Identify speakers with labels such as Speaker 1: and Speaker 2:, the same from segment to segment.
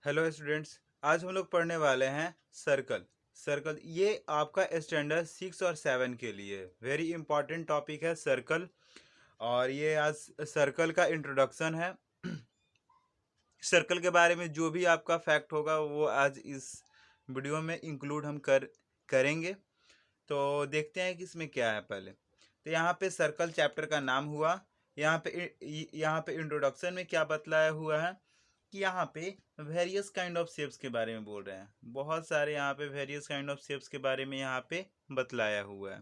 Speaker 1: Hello students. आज हम लोग पढ़ने वाले हैं सर्कल। सर्कल ये आपका स्टैंडर्ड 6 और 7 के लिए वेरी इंपॉर्टेंट टॉपिक है सर्कल। और ये आज सर्कल का इंट्रोडक्शन है। सर्कल के बारे में जो भी आपका फैक्ट होगा वो आज इस वीडियो में इंक्लूड हम करेंगे। तो देखते हैं कि इसमें क्या है। पहले तो यहाँ पे सर्कल चैप्टर का नाम हुआ। यहाँ पे इंट्रोडक्शन में क्या बतलाया हुआ है कि यहाँ पे वेरियस काइंड ऑफ शेप्स के बारे में बोल रहे हैं। बहुत सारे यहाँ पे वेरियस काइंड ऑफ शेप्स के बारे में यहाँ पे बतलाया हुआ है।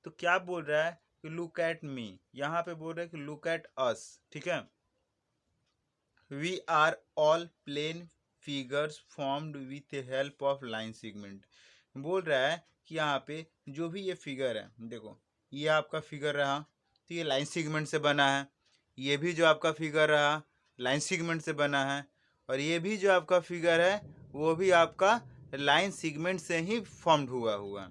Speaker 1: तो क्या बोल रहा है कि लुक एट मी। यहाँ पे बोल रहा है कि लुक एट अस। ठीक है। We are all plane figures formed with help of line segment. बोल रहा है कि यहाँ पे जो भी ये फिगर है, देखो ये आपका फिगर रहा तो ये लाइन सेगमेंट से बना है। ये भी जो आपका फिगर रहा लाइन सेगमेंट से बना है। और ये भी जो आपका फिगर है वो भी आपका लाइन सेगमेंट से ही फॉर्म्ड हुआ है।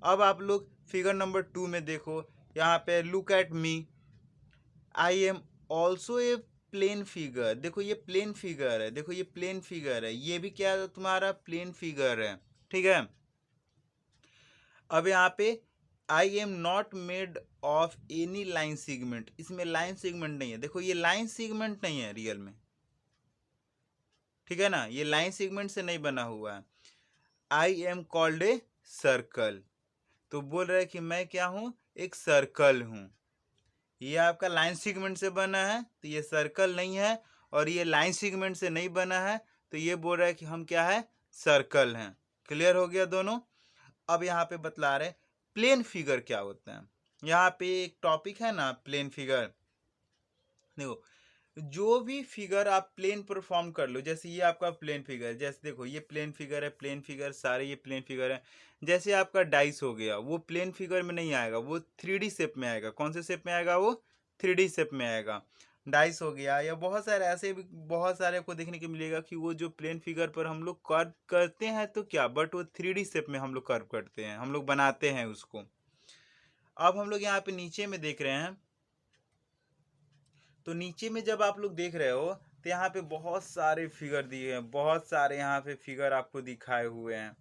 Speaker 1: अब आप लोग फिगर नंबर 2 में देखो, यहाँ पे look at me, I am also a plane figure. देखो ये प्लेन फिगर है, देखो ये प्लेन फिगर है, ये भी क्या है तुम्हारा प्लेन फिगर है। ठीक है। अब यहाँ पे I am not made of any line segment, इसमें लाइन सेगमेंट नहीं है। देखो ये लाइन सेगमेंट नहीं है रियल में। ठीक है ना, ये लाइन सेगमेंट से नहीं बना हुआ है। I am called a circle. तो बोल रहा है कि मैं क्या हूं, एक सर्कल हूं। ये आपका लाइन सेगमेंट से बना है तो ये सर्कल नहीं है। और ये लाइन सेगमेंट से नहीं बना है तो ये बोल रहा है कि हम क्या है, सर्कल हैं। क्लियर हो गया दोनों। अब यहाँ पे बतला रहे प्लेन फिगर क्या होता है। यहाँ पे एक टॉपिक है ना प्लेन फिगर। देखो जो भी फिगर आप प्लेन परफॉर्म कर लो, जैसे ये आपका प्लेन फिगर है, जैसे देखो ये प्लेन फिगर है, प्लेन फिगर सारे ये प्लेन फिगर है। जैसे आपका डाइस हो गया वो प्लेन फिगर में नहीं आएगा, वो 3D शेप में आएगा। कौन से शेप में आएगा, वो 3D शेप में आएगा। डाइस हो गया या बहुत सारे ऐसे भी बहुत सारे आपको देखने को मिलेगा कि वो जो प्लेन फिगर पर हम लोग कर्व करते हैं तो क्या, बट वो 3D शेप में हम लोग कर्व करते हैं, हम लोग बनाते हैं उसको। अब हम लोग यहाँ पे नीचे में देख रहे हैं, तो नीचे में जब आप लोग देख रहे हो तो यहाँ पे बहुत सारे फिगर दिए हैं, बहुत सारे यहाँ पे फिगर आपको दिखाए हुए हैं।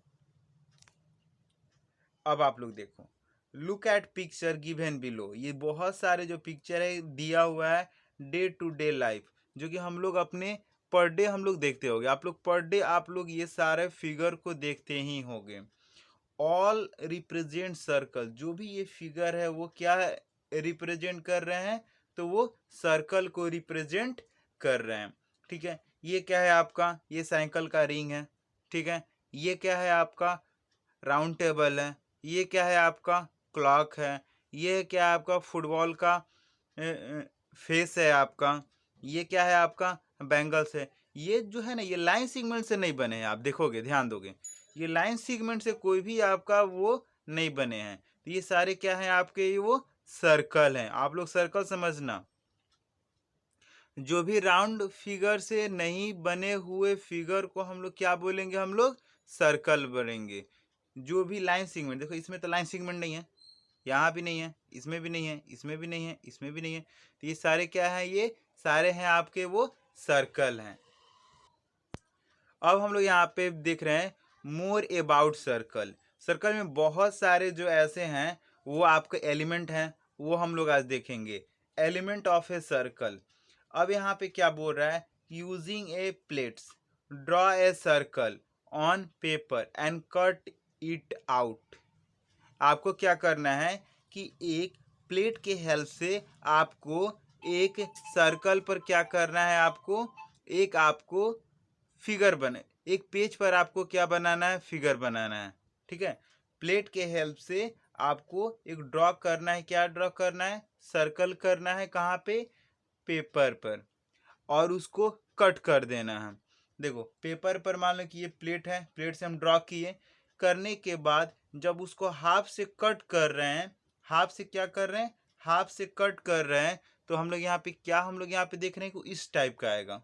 Speaker 1: अब आप लोग देखो, look at picture given below. ये बहुत सारे जो पिक्चर है दिया हुआ है डे टू डे लाइफ, जो कि हम लोग अपने पर डे हम लोग देखते होंगे। आप लोग पर डे आप लोग ये सारे फिगर को देखते ही होंगे। All represent circle. जो भी ये फिगर है वो क्या है, रिप्रेजेंट कर रहे हैं, तो वो सर्कल को रिप्रेजेंट कर रहे हैं। ठीक है। ये क्या है आपका, ये साइकिल का रिंग है। ठीक है। ये क्या है आपका, राउंड टेबल है। ये क्या है आपका, क्लॉक है। ये क्या है आपका, फुटबॉल का फेस है आपका। ये क्या है आपका, बैंगल्स है। ये जो है ना ये लाइन सेगमेंट से नहीं बने हैं, आप देखोगे ध्यान दोगे ये लाइन सेगमेंट से कोई भी आपका वो नहीं बने हैं। तो ये सारे क्या हैं आपके, ये वो सर्कल हैं। आप लोग सर्कल समझना। जो भी राउंड फिगर से नहीं बने हुए फिगर को हम लोग क्या बोलेंगे, हम लोग सर्कल बोलेंगे। जो भी लाइन सेगमेंट, देखो इसमें तो लाइन सेगमेंट नहीं है, यहाँ भी नहीं है, इसमें भी नहीं है, इसमें भी नहीं है, इसमें भी नहीं है। तो ये सारे क्या हैं, ये सारे हैं आपके वो सर्कल हैं। अब हम लोग यहाँ पे देख रहे हैं मोर अबाउट सर्कल। सर्कल में बहुत सारे जो ऐसे हैं वो आपके एलिमेंट हैं, वो हम लोग आज देखेंगे। Element of a circle. अब यहाँ पे क्या बोल रहा है, using A plates draw a circle on paper and cut it out. आपको क्या करना है कि एक प्लेट के हेल्प से आपको एक सर्कल पर क्या करना है, आपको एक आपको फिगर बने, एक पेज पर आपको क्या बनाना है, फिगर बनाना है। ठीक है। प्लेट के हेल्प से आपको एक ड्रॉ करना है, क्या ड्रॉ करना है, सर्कल करना है। कहाँ पे, पेपर पर। और उसको कट कर देना है। देखो पेपर पर मान लो कि ये प्लेट है, प्लेट से हम ड्रॉ किए, करने के बाद जब उसको हाफ से कट कर रहे हैं, हाफ से क्या कर रहे हैं, हाफ से कट कर रहे हैं, तो हम लोग यहाँ पे क्या, हम लोग यहाँ पे देख रहे हैं कि इस टाइप का आएगा।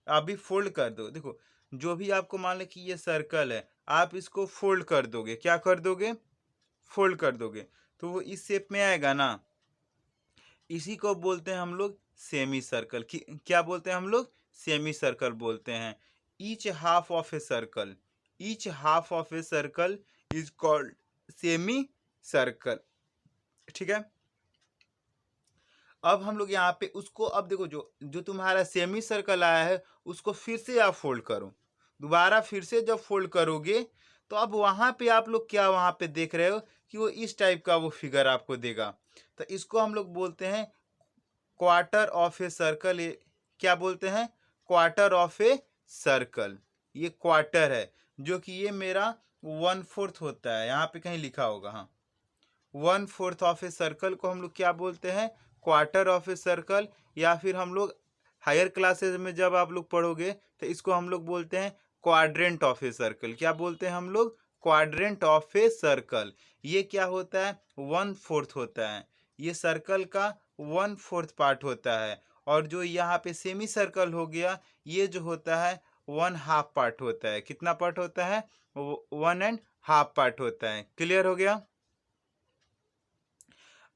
Speaker 1: आप भी फोल्ड कर दो। देखो जो भी आपको मान लो कि ये सर्कल है, आप इसको फोल्ड कर दोगे, क्या कर दोगे, फोल्ड कर दोगे, तो वो इस शेप में आएगा ना। इसी को बोलते हैं हम लोग सेमी सर्कल। क्या बोलते हैं हम लोग, सेमी सर्कल बोलते हैं। Each half of a circle, each half of a circle is called semi circle. ठीक है, अब हम लोग यहाँ पे उसको, अब देखो जो जो तुम्हारा सेमी सर्कल आया है उसको फिर से आप फोल्ड करो, दोबारा फिर से जब फोल्ड करोगे तो अब वहाँ पे आप लोग क्या वहाँ पे देख रहे हो कि वो इस टाइप का वो फिगर आपको देगा। तो इसको हम लोग बोलते हैं क्वार्टर ऑफ ए सर्कल। ये क्या बोलते हैं? Quarter of a circle. ये क्वार्टर है, जो कि ये मेरा 1/4 होता है, यहाँ पे कहीं लिखा होगा, हाँ 1/4 ऑफ ए सर्कल को हम लोग क्या बोलते हैं? Quarter of a circle. या फिर हम लोग हायर क्लासेस में जब आप लोग पढ़ोगे तो इसको हम लोग बोलते हैं क्वाड्रेंट ऑफ ए सर्कल। क्या बोलते हैं हम लोग? Quadrant of a circle. ये क्या होता है? 1/4 होता है, ये सर्कल का 1/4 पार्ट होता है। और जो यहाँ पे सेमी सर्कल हो गया, ये जो होता है 1/2 पार्ट होता है। कितना पार्ट होता है? 1.5 पार्ट होता है। क्लियर हो गया?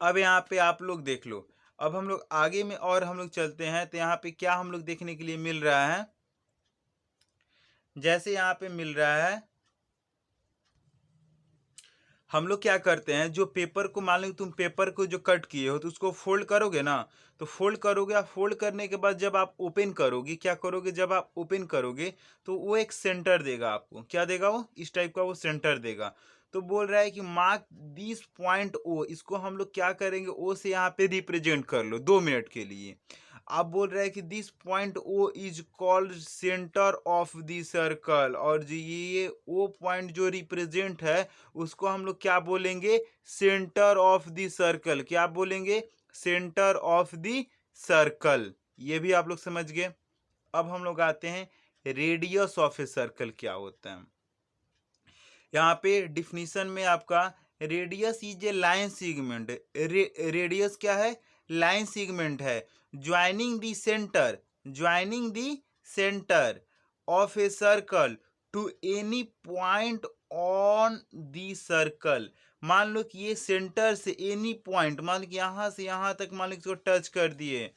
Speaker 1: अब यहाँ पे आप लोग देख लो, अब हम लोग आगे में और हम लोग चलते हैं तो यहाँ पे क्या हम लोग देखने के लिए मिल रहा है? जैसे यहाँ पे मिल रहा है, हम लोग क्या करते हैं, जो पेपर को, मान लो तुम पेपर को जो कट किए हो तो उसको फोल्ड करोगे ना, तो फोल्ड करोगे, फोल्ड करने के बाद जब आप ओपन करोगे, क्या करोगे, जब आप ओपन करोगे तो वो एक सेंटर देगा आपको। क्या देगा? वो इस टाइप का वो सेंटर देगा। तो बोल रहा है कि मार्क दिस पॉइंट ओ, इसको हम लोग क्या करेंगे, ओ से यहाँ पे रिप्रेजेंट कर लो 2 मिनट के लिए। आप बोल रहे हैं कि this point O is called centre of the circle, और जो ये ओ पॉइंट जो रिप्रेजेंट है उसको हम लोग क्या बोलेंगे? Centre of the circle. क्या बोलेंगे? Centre of the circle. ये भी आप लोग समझ गए। अब हम लोग आते हैं रेडियस ऑफ ए सर्कल क्या होता है। यहाँ पे डिफिनीशन में आपका radius is a line segment. Radius क्या है? लाइन सेगमेंट है joining the centre, joining the centre of a circle to any point on the circle. मान लो कि ये सेंटर से एनी पॉइंट, मान लो कि यहाँ से यहाँ तक, मान लो इसको टच कर दिए,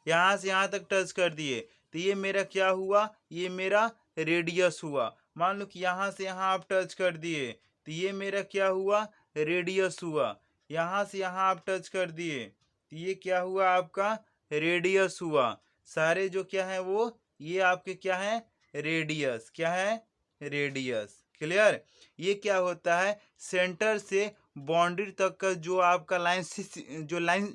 Speaker 1: यहाँ से यहाँ तक टच कर दिए, तो ये मेरा क्या हुआ? ये मेरा रेडियस हुआ। मान लो कि यहाँ से यहाँ आप टच कर दिए तो ये मेरा क्या हुआ? रेडियस हुआ। यहाँ से यहाँ आप टच कर दिए तो ये क्या हुआ? आपका रेडियस हुआ। सारे जो क्या है वो ये आपके क्या है? रेडियस। क्या है? रेडियस। क्लियर? ये क्या होता है? सेंटर से बाउंड्री तक का जो आपका जो लाइन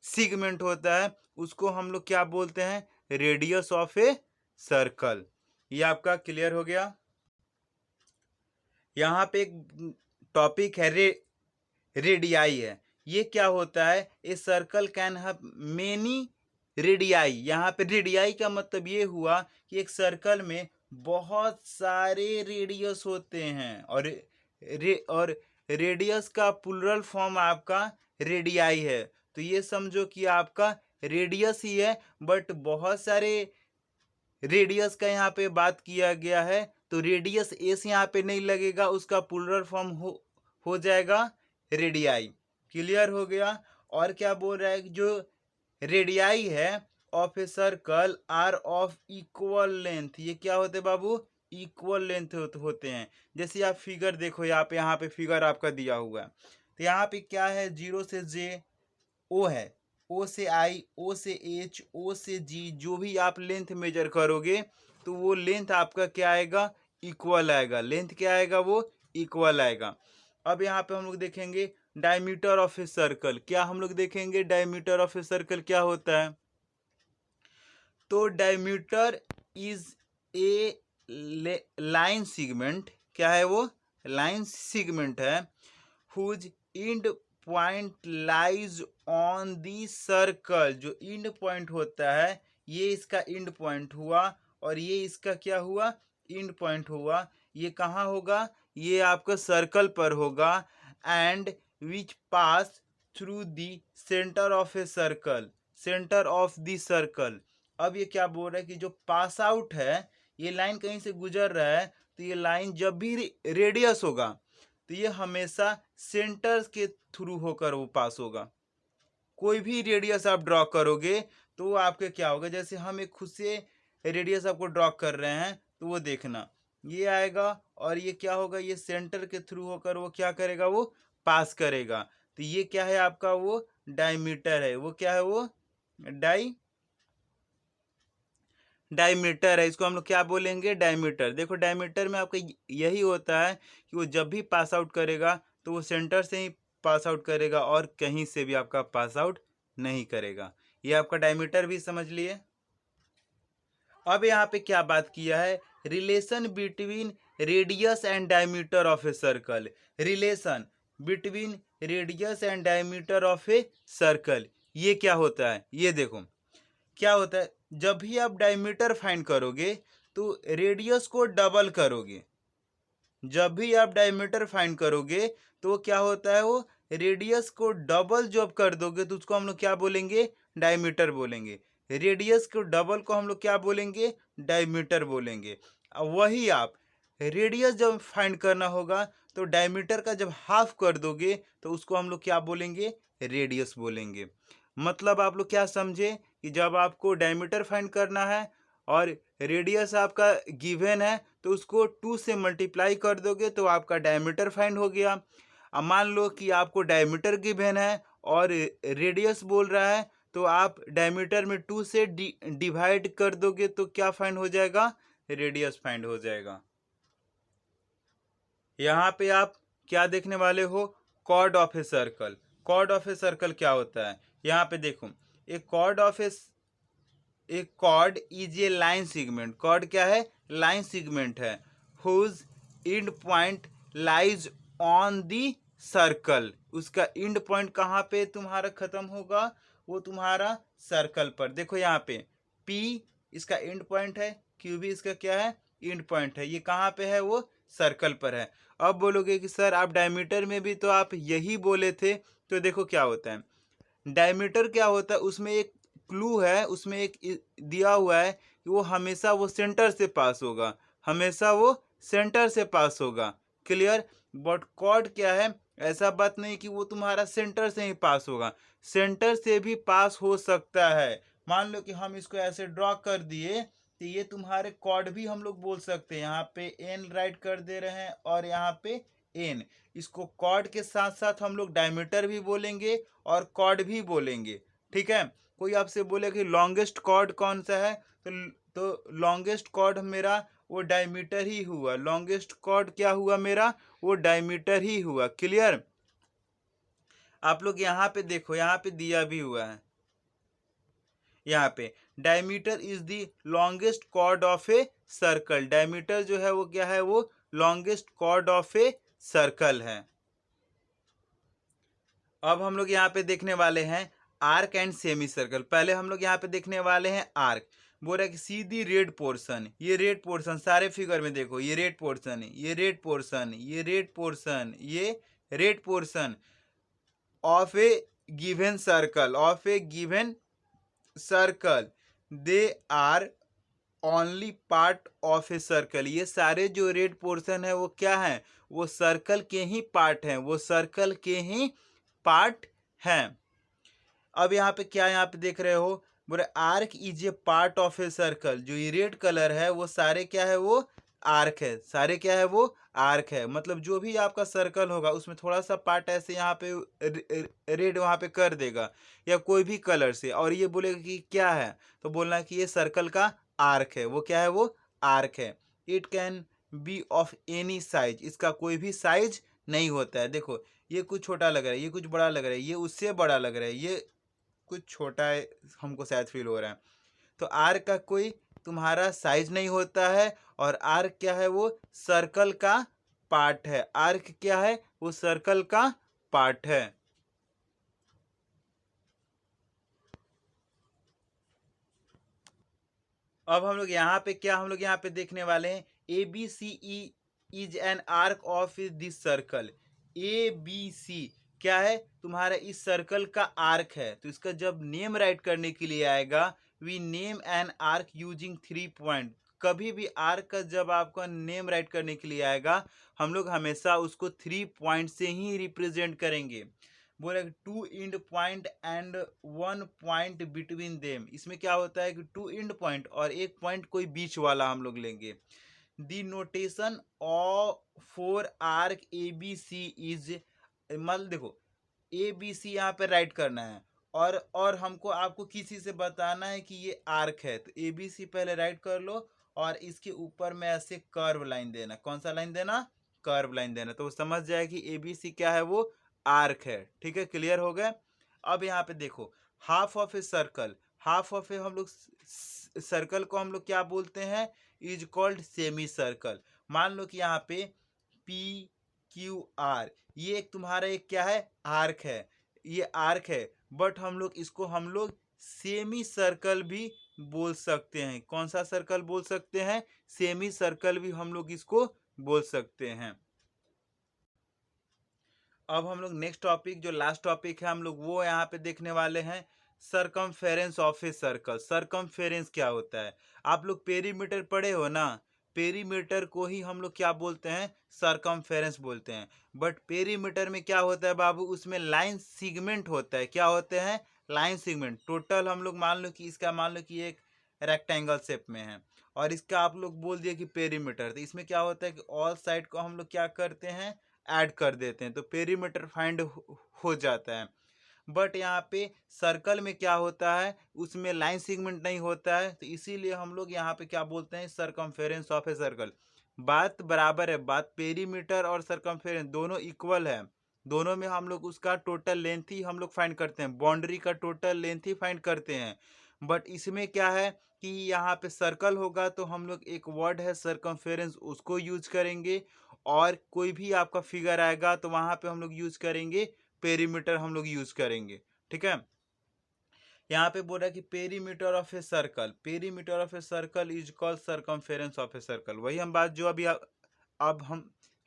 Speaker 1: सेगमेंट होता है उसको हम लोग क्या बोलते हैं? Radius of a circle. ये आपका क्लियर हो गया। यहाँ पे एक टॉपिक है रेडियाई है। ये क्या होता है? A circle can have many radii. यहाँ पे रेडियाई का मतलब ये हुआ कि एक सर्कल में बहुत सारे रेडियस होते हैं, और रेडियस का प्लूरल फॉर्म आपका रेडियाई है। तो ये समझो कि आपका रेडियस ही है, बट बहुत सारे रेडियस का यहाँ पे बात किया गया है, तो रेडियस एस यहाँ पे नहीं लगेगा, उसका प्लूरल फॉर्म हो जाएगा रेडियाई। क्लियर हो गया? और क्या बोल रहा है कि जो रेडियाई है of a circle are of equal length. ये क्या होते हैं बाबू? इक्वल लेंथ होते हैं। जैसे आप फिगर देखो, यहाँ पे फिगर आपका दिया हुआ है, तो यहाँ पे क्या है? 0 से जे ओ है, ओ से आई, ओ से एच, ओ से जी, जो भी आप लेंथ मेजर करोगे तो वो लेंथ आपका क्या आएगा? इक्वल आएगा। लेंथ क्या आएगा? वो इक्वल आएगा। अब यहाँ पे हम लोग देखेंगे डायमीटर ऑफ ए सर्कल। क्या हम लोग देखेंगे डायमीटर ऑफ ए सर्कल क्या होता है? तो diameter is a line segment. क्या है वो? लाइन सेगमेंट है whose end point lies on the circle. जो इंड पॉइंट होता है ये इसका इंड पॉइंट हुआ, और ये इसका क्या हुआ? इंड पॉइंट हुआ। ये कहाँ होगा? ये आपका सर्कल पर होगा। And which pass through the centre of a circle, centre of the circle. अब ये क्या बोल रहा है कि जो पास आउट है, ये लाइन कहीं से गुजर रहा है, तो ये लाइन जब भी रेडियस होगा तो ये हमेशा सेंटर के थ्रू होकर वो पास होगा। कोई भी रेडियस आप ड्रॉ करोगे तो वो आपके क्या होगा? जैसे हम एक खुद से रेडियस आपको ड्रॉ कर रहे हैं तो वो देखना ये आएगा, और ये क्या होगा, ये सेंटर के थ्रू होकर वो क्या करेगा, वो पास करेगा। तो ये क्या है आपका, वो डायमीटर है। वो क्या है, वो डायमीटर है। इसको हम लोग क्या बोलेंगे, डायमीटर। देखो डायमीटर में आपका यही होता है कि वो जब भी पास आउट करेगा तो वो सेंटर से ही पास आउट करेगा, और कहीं से भी आपका पास आउट नहीं करेगा। ये आपका डायमीटर भी समझ लिए। अब यहाँ पे क्या बात किया है, relation between radius and diameter of a circle. Relation between radius and diameter of a circle, ये क्या होता है, ये देखो क्या होता है। जब भी आप डायमीटर फाइंड करोगे तो रेडियस को डबल करोगे। जब भी आप डायमीटर फाइंड करोगे तो क्या होता है, वो रेडियस को डबल जब कर दोगे तो उसको हम लोग क्या बोलेंगे, डायमीटर बोलेंगे। रेडियस को डबल को हम लोग क्या बोलेंगे, डायमीटर बोलेंगे। अब वही आप रेडियस जब फाइंड करना होगा तो डायमीटर का जब हाफ कर दोगे तो उसको हम लोग क्या बोलेंगे, रेडियस बोलेंगे। मतलब आप लोग क्या समझे कि जब आपको डायमीटर फाइंड करना है और रेडियस आपका गिवन है तो उसको 2 से मल्टीप्लाई कर दोगे तो आपका डायमीटर फाइंड हो गया। अब मान लो कि आपको डायमीटर गिवन है और रेडियस बोल रहा है, तो आप डायमीटर में 2 से डिवाइड कर दोगे तो क्या फाइंड हो जाएगा, रेडियस फाइंड हो जाएगा। यहाँ पे आप क्या देखने वाले हो, chord of a circle. Chord of a circle क्या होता है, यहाँ पे देखो, एक chord of a chord is a line segment. Chord क्या है, लाइन सेगमेंट है। Whose end point lies on the circle. उसका एंड पॉइंट कहाँ पे तुम्हारा खत्म होगा, वो तुम्हारा सर्कल पर। देखो यहाँ पे P इसका एंड पॉइंट है, Q भी इसका क्या है, एंड पॉइंट है। ये कहाँ पे है, वो सर्कल पर है। अब बोलोगे कि सर आप डायमीटर में भी तो आप यही बोले थे, तो देखो क्या होता है, डायमीटर क्या होता है, उसमें एक क्लू है, उसमें एक दिया हुआ है कि वो हमेशा वो सेंटर से पास होगा, हमेशा वो सेंटर से पास होगा। क्लियर। बट कॉर्ड क्या है, ऐसा बात नहीं कि वो तुम्हारा सेंटर से ही पास होगा, सेंटर से भी पास हो सकता है। मान लो कि हम इसको ऐसे ड्रॉ कर दिए तो ये तुम्हारे कॉर्ड भी हम लोग बोल सकते हैं। यहाँ पे एन राइट कर दे रहे हैं और यहाँ पे एन। इसको कॉर्ड के साथ साथ हम लोग डायमीटर भी बोलेंगे और कॉर्ड भी बोलेंगे। ठीक है। कोई आपसे बोले कि लॉन्गेस्ट कॉर्ड कौन सा है, तो लॉन्गेस्ट कॉर्ड मेरा वो डायमीटर ही हुआ। लॉन्गेस्ट कॉर्ड क्या हुआ मेरा, वो डायमीटर ही हुआ। क्लियर। आप लोग यहाँ पे देखो, यहाँ पे दिया भी हुआ है, यहाँ पे diameter is the longest chord of a circle. Diameter जो है वो क्या है, वो longest chord of a circle है। अब हम लोग यहाँ पे देखने वाले हैं आर्क एंड सेमी सर्कल। पहले हम लोग यहाँ पे देखने वाले हैं आर्क। बोल रहा है कि सीधी रेड पोर्शन, ये रेड पोर्शन सारे फिगर में देखो, ये रेड पोर्शन है, ये रेड पोर्शन, ये रेड पोर्शन, ये red portion of a given circle, of a given circle, they are only part of a circle. ये सारे जो रेड पोर्शन है वो क्या है, वो सर्कल के ही पार्ट हैं, वो सर्कल के ही पार्ट हैं। अब यहाँ पे क्या यहाँ पे देख रहे हो, बोले arc is a part of a circle. जो ये रेड कलर है वो सारे क्या है, वो आर्क है। सारे क्या है, वो आर्क है। मतलब जो भी आपका सर्कल होगा उसमें थोड़ा सा पार्ट ऐसे यहाँ पे रेड वहाँ पे कर देगा, या कोई भी कलर से, और ये बोलेगा कि क्या है, तो बोलना है कि ये सर्कल का आर्क है। वो क्या है, वो आर्क है। It can be of any size. इसका कोई भी साइज नहीं होता है। देखो ये कुछ छोटा लग रहा है, ये कुछ बड़ा लग रहा है, ये उससे बड़ा लग रहा है, ये कुछ छोटा है, हमको शायद फील हो रहा है। तो आर का कोई तुम्हारा साइज नहीं होता है, और आर क्या है, वो सर्कल का पार्ट है। आर्क क्या है, वो सर्कल का पार्ट है। अब हम लोग यहाँ पे क्या, हम लोग यहाँ पे देखने वाले हैं A B C E is an arc of this circle. A B C क्या है, तुम्हारा इस सर्कल का आर्क है। तो इसका जब नेम राइट करने के लिए आएगा, we name an arc using 3 point. कभी भी आर्क का जब आपका नेम राइट करने के लिए आएगा, हम लोग हमेशा उसको 3 पॉइंट से ही रिप्रेजेंट करेंगे। बोले 2 end point and 1 point between them. इसमें क्या होता है कि 2 इंड पॉइंट और एक पॉइंट कोई बीच वाला हम लोग लेंगे। The notation of for arc A B C is, मतलब देखो ए बी सी यहाँ पे राइट करना है और हमको आपको किसी से बताना है कि ये आर्क है, तो ए बी सी पहले राइट कर लो और इसके ऊपर में ऐसे कर्व लाइन देना। कौन सा लाइन देना? कर्व लाइन देना, तो वो समझ जाए कि ए बी सी क्या है, वो आर्क है। ठीक है, क्लियर हो गया। अब यहाँ पे देखो half of a circle, half of a हम लोग सर्कल को हम लोग क्या बोलते हैं? Is called semi circle. मान लो कि यहाँ पे पी क्यू आर, ये एक तुम्हारा एक क्या है? आर्क है, ये आर्क है, बट हम लोग सेमी सर्कल भी बोल सकते हैं। कौन सा सर्कल बोल सकते हैं? सेमी सर्कल भी हम लोग इसको बोल सकते हैं। अब हम लोग नेक्स्ट टॉपिक, जो लास्ट टॉपिक है हम लोग वो यहाँ पे देखने वाले हैं, circumference of a circle. Circumference क्या होता है? आप लोग पेरीमीटर पढ़े हो ना, पेरीमीटर को ही हम लोग क्या बोलते हैं? सरकमफेरेंस बोलते हैं। बट पेरीमीटर में क्या होता है बाबू? उसमें लाइन सिगमेंट होता है। क्या होते हैं? Line segment. टोटल हम लोग मान लो कि इसका मान लो कि एक रेक्टेंगल शेप में है और इसका आप लोग बोल दिए कि पेरीमीटर, तो इसमें क्या होता है कि ऑल साइड को हम लोग क्या करते हैं? ऐड कर देते हैं, तो पेरीमीटर फाइंड हो जाता है। बट यहाँ पे सर्कल में क्या होता है? उसमें लाइन सेगमेंट नहीं होता है, तो इसीलिए हम लोग यहाँ पे क्या बोलते हैं? Circumference of a circle. बात बराबर है, बात पेरीमीटर और सरकमफेरेंस दोनों इक्वल है। दोनों में हम लोग उसका टोटल लेंथ ही हम लोग फाइंड करते हैं, बाउंड्री का टोटल लेंथ ही फाइंड करते हैं। बट इसमें क्या है कि यहाँ पे सर्कल होगा तो हम लोग एक वर्ड है सरकमफेरेंस, उसको यूज करेंगे, और कोई भी आपका फिगर आएगा तो वहां पे हम लोग यूज करेंगे पेरीमीटर, हम लोग यूज करेंगे। ठीक है, यहाँ पे बोल रहा है कि perimeter of a circle, perimeter of a circle is called circumference of a circle. वही हम बात जो अभी अब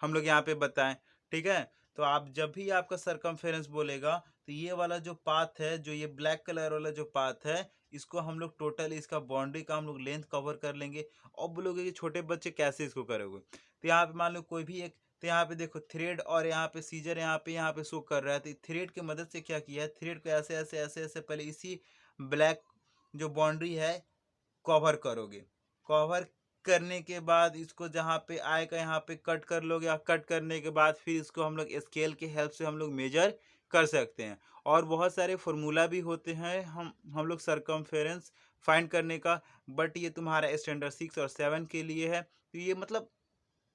Speaker 1: हम लोग यहाँ पे बताएं। ठीक है, तो आप जब भी आपका सरकमफेरेंस बोलेगा तो ये वाला जो पाथ है, जो ये ब्लैक कलर वाला जो पाथ है, इसको हम लोग टोटल इसका बाउंड्री का हम लोग लेंथ कवर कर लेंगे। और बोलोगे कि छोटे बच्चे कैसे इसको करोगे? तो यहाँ पे मान लो कोई भी एक, तो यहाँ पे देखो थ्रेड और यहाँ पे सीजर यहाँ पे शो कर रहा है, तो थ्रेड की मदद से क्या किया है? थ्रेड को ऐसे ऐसे ऐसे ऐसे पहले इसी ब्लैक जो बाउंड्री है कवर करोगे। कवर करने के बाद इसको जहाँ पे आएगा यहाँ पे कट कर लोगे, और कट करने के बाद फिर इसको हम लोग स्केल के हेल्प से हम लोग मेजर कर सकते हैं। और बहुत सारे फॉर्मूला भी होते हैं हम लोग सरकमफेरेंस फाइंड करने का, बट ये तुम्हारा स्टैंडर्ड 6 और 7 के लिए है। तो ये मतलब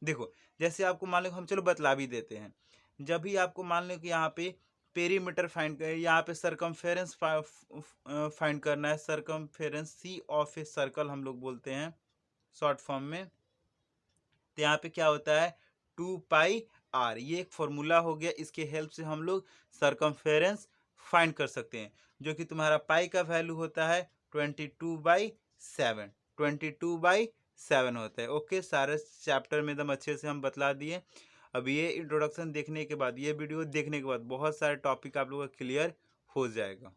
Speaker 1: देखो, जैसे आपको मान लो हम चलो बतला भी देते हैं, जब भी आपको मान लो कि यहाँ पे पेरीमीटर फाइंड कर, यहाँ पे सरकमफेरेंस फाइंड करना है, circumference C of a circle हम लोग बोलते हैं शॉर्ट फॉर्म में, तो यहाँ पे क्या होता है? 2πr, ये एक फॉर्मूला हो गया, इसके हेल्प से हम लोग सरकमफेरेंस फाइंड कर सकते हैं, जो कि तुम्हारा पाई का वैल्यू होता है 22/7, 22/7 होता है। ओके, सारे चैप्टर में एकदम अच्छे से हम बतला दिए। अब ये इंट्रोडक्शन देखने के बाद, ये वीडियो देखने के बाद बहुत सारे टॉपिक आप लोगों का क्लियर हो जाएगा।